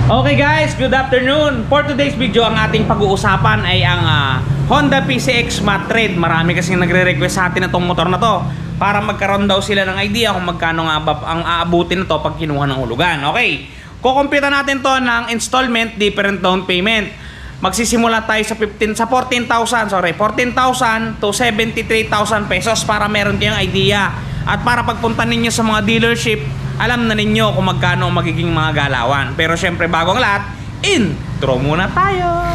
Okay guys, good afternoon. For today's video, ang ating pag-uusapan ay ang Honda PCX Matte Red. Marami kasing nagre-request sa atin na tong motor na to para magkaroon daw sila ng idea kung magkano nga ba ang aabutin na to pag kinuha ng hulugan. Okay, kukumpitan natin to ng installment, different down payment. Magsisimula tayo sa 14,000 to 73,000 pesos para meron kayong idea. At para pagpunta ninyo sa mga dealership, alam na ninyo kung magkano magiging mga galawan. Pero syempre bago ang lahat, intro muna tayo!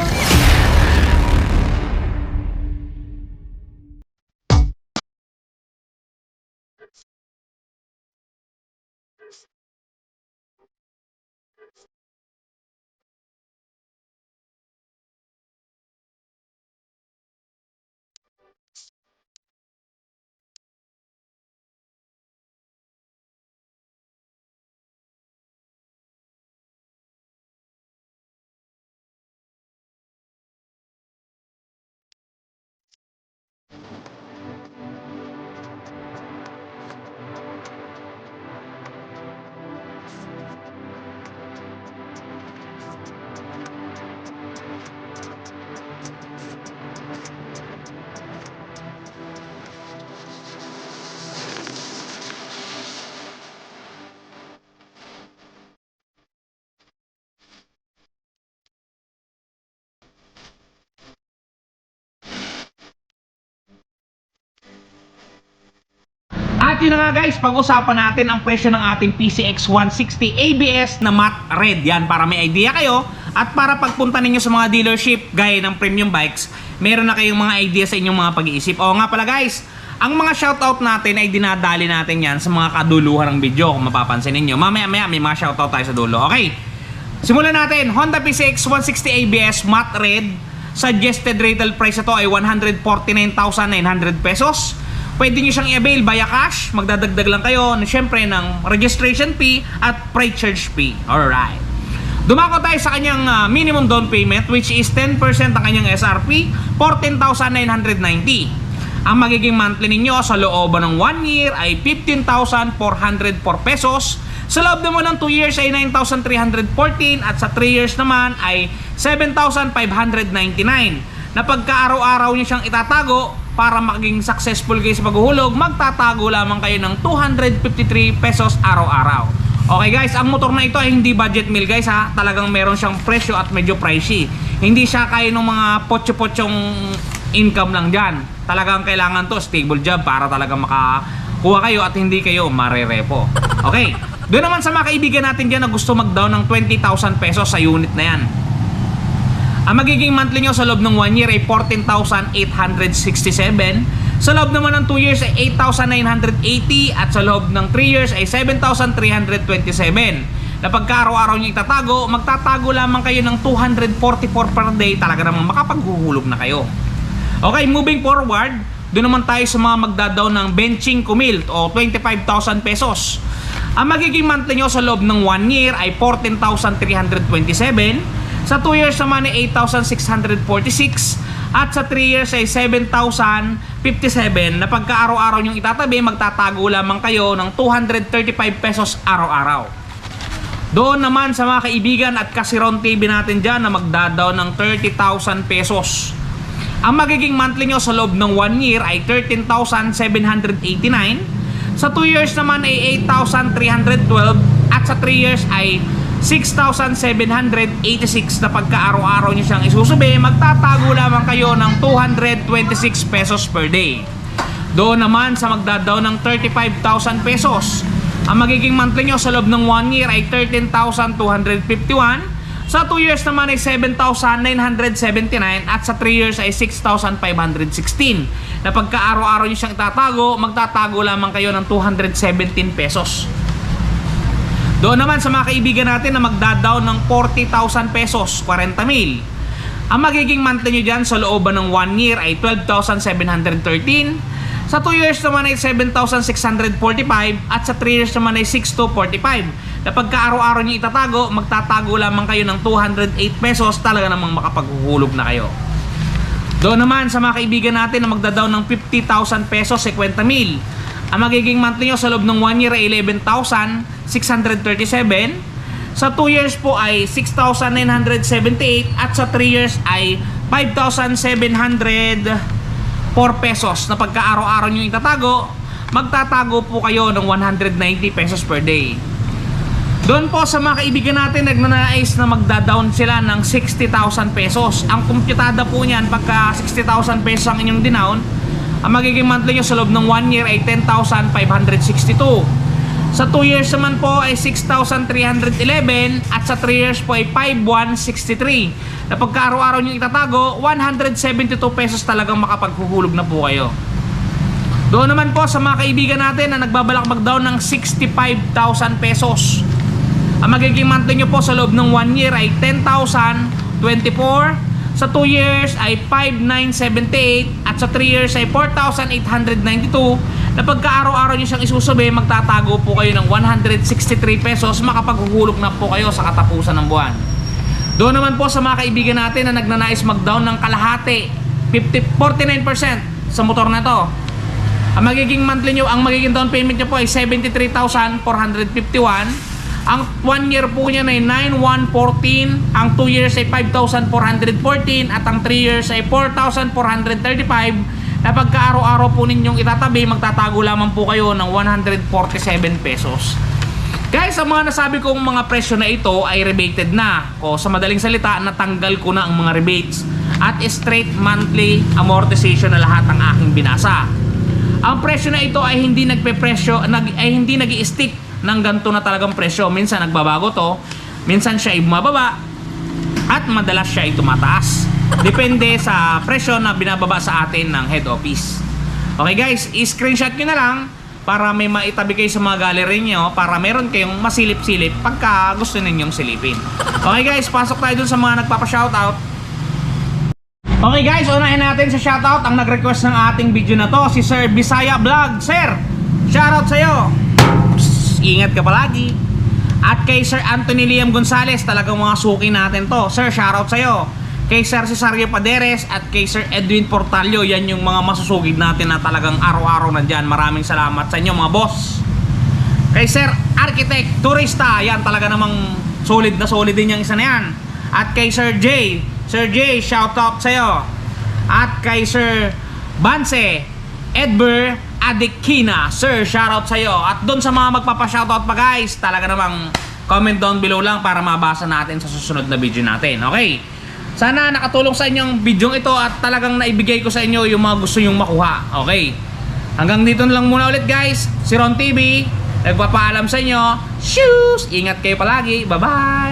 At yun na nga guys, pag-usapan natin ang presyo ng ating PCX 160 ABS na matte red. Yan, para may idea kayo at para pagpunta ninyo sa mga dealership gaya ng premium bikes, meron na kayong mga idea sa inyong mga pag-iisip. O nga pala guys, ang mga shoutout natin ay dinadali natin yan sa mga kaduluhan ng video kung mapapansin ninyo. Mamaya-maya may mga shoutout tayo sa dulo. Okay, simulan natin. Honda PCX 160 ABS matte red. Suggested retail price ito ay 149,900 pesos. Pwede nyo siyang i-avail via cash. Magdadagdag lang kayo syempre ng registration fee at freight charge fee. Alright, dumako tayo sa kanyang minimum down payment, which is 10% ang kanyang SRP, 14,990. Ang magiging monthly ninyo sa loob ng 1 year ay 15,404 pesos. Sa loob naman ng 2 years ay 9,314 at sa 3 years naman ay 7,599. Na pagka araw-araw nyo siyang itatago para maging successful kayo sa paghuhulog, magtatago lamang kayo ng 253 pesos araw-araw. Okay guys, ang motor na ito ay hindi budget meal guys ha. Talagang meron siyang presyo at medyo pricey. Hindi siya kaya ng mga potyo-potyong income lang dyan. Talagang kailangan to stable job para talagang makakuha kayo at hindi kayo marerepo. Okay, doon naman sa mga kaibigan natin dyan na gusto mag-down ng 20,000 pesos sa unit na yan, ang magiging monthly nyo sa loob ng 1 year ay 14,867. Sa loob naman ng 2 years ay 8,980. At sa loob ng 3 years ay 7,327. Na pagka araw-araw nyo itatago, magtatago lamang kayo ng 244 per day. Talaga namang makapaghuhulog na kayo. Okay, moving forward, doon naman tayo sa mga magdadaw ng benching kumilt o 25,000 pesos. Ang magiging monthly nyo sa loob ng 1 year ay 14,327. Sa 2 years naman ay 8,646 at sa 3 years ay 7,057. Na pagka araw-araw nyong itatabi, magtatago lamang kayo ng 235 pesos araw-araw. Doon naman sa mga kaibigan at Kasiron TV natin dyan na magdadaw ng 30,000 pesos. Ang magiging monthly nyo sa loob ng 1 year ay 13,789. Sa 2 years naman ay 8,312 at sa 3 years ay 6,786. Na pagka araw-araw nyo siyang isusubi, magtatago lamang kayo ng 226 pesos per day. Doon naman sa magdadaw ng 35,000 pesos, ang magiging monthly nyo sa loob ng 1 year ay 13,251. Sa 2 years naman ay 7,979 at sa 3 years ay 6,516. Na pagka araw-araw nyo siyang itatago, magtatago lamang kayo ng 217 pesos. Doon naman sa mga kaibigan natin na magdadaw ng 40,000 pesos, 40,000. Ang magiging monthly nyo dyan sa looban ng 1 year ay 12,713. Sa 2 years naman ay 7,645 at sa 3 years naman ay 6,245. Na pagka araw-araw nyo itatago, magtatago lamang kayo ng 208 pesos. Talaga namang makapaghuhulog na kayo. Doon naman sa mga kaibigan natin na magdadaw ng 50,000 pesos, 50,000. Ang magiging monthly nyo sa loob ng 1 year ay 11,637. Sa 2 years po ay 6,978 at sa 3 years ay 5,704 pesos na pagka araw-araw nyo itatago, magtatago po kayo ng 190 pesos per day. Doon po sa mga kaibigan natin nagnanais na magda-down sila ng 60,000 pesos. Ang kumputada po niyan pagka 60,000 pesos ang inyong dinown, ang magiging monthly nyo sa loob ng 1 year ay 10,562. Sa 2 years naman po ay 6,311 at sa 3 years po ay 5,163. Na pagka araw-araw nyo itatago, 172 pesos talagang makapaghuhulog na po kayo. Doon naman po sa mga kaibigan natin na nagbabalak mag-down ng 65,000 pesos. Ang magiging monthly nyo po sa loob ng 1 year ay 10,024. Sa 2 years ay 5,978 at sa 3 years ay 4,892. Na pagka araw-araw nyo siyang isusubi, magtatago po kayo ng 163 pesos, makapaghuhulog na po kayo sa katapusan ng buwan. Doon naman po sa mga kaibigan natin na nagnanais mag-down ng kalahati, 49% sa motor na to. Ang magiging monthly nyo, ang magiging down payment nyo po ay 73,451. Ang 1 year po niya ay 9,114, ang 2 years ay 5,414 at ang 3 years ay 4,435. Na pagka araw-araw po ninyong itatabi, magtatago lamang po kayo ng 147 pesos. Guys, ang mga nasabi kong mga presyo na ito ay rebated na. O sa madaling salita, natanggal ko na ang mga rebates at straight monthly amortization na lahat ang aking binasa. Ang presyo na ito ay hindi nagpe-presyo, ay hindi nag-i-stick ng ganito na talagang presyo. Minsan nagbabago to, minsan siya ay bumababa at madalas siya ay tumataas. Depende sa presyo na binababa sa atin ng head office. Okay guys, i-screenshot nyo na lang para may maitabi kayo sa mga gallery nyo, para meron kayong masilip-silip pagka gusto ninyong silipin. Okay guys, pasok tayo dun sa mga nagpapa-shoutout. Okay guys, unahin natin sa shoutout ang nag-request ng ating video na to, si Sir Bisaya Vlog. Sir, shoutout sa'yo. Ingat ka palagi. At kay Sir Anthony Liam Gonzales, talagang mga suki natin to. Sir, shoutout sa'yo. Kay Sir Cesario Paderes at kay Sir Edwin Portalio, yan yung mga masusugid natin na talagang araw-araw nandyan. Maraming salamat sa inyo mga boss. Kay Sir Architect Turista, yan talaga namang solid na solid din yung isa na yan. At kay Sir J, shoutout sa'yo. At kay Sir Banse Edber Adikina, Sir, shoutout sa'yo. At doon sa mga magpapa-shoutout pa guys, talaga namang comment down below lang para mabasa natin sa susunod na video natin. Okay? Sana nakatulong sa inyong video ito at talagang naibigay ko sa inyo yung mga gusto nyong makuha. Okay? Hanggang dito lang muna ulit guys. Si Ron TV, nagpapaalam sa inyo. Shoes! Ingat kayo palagi. Bye-bye!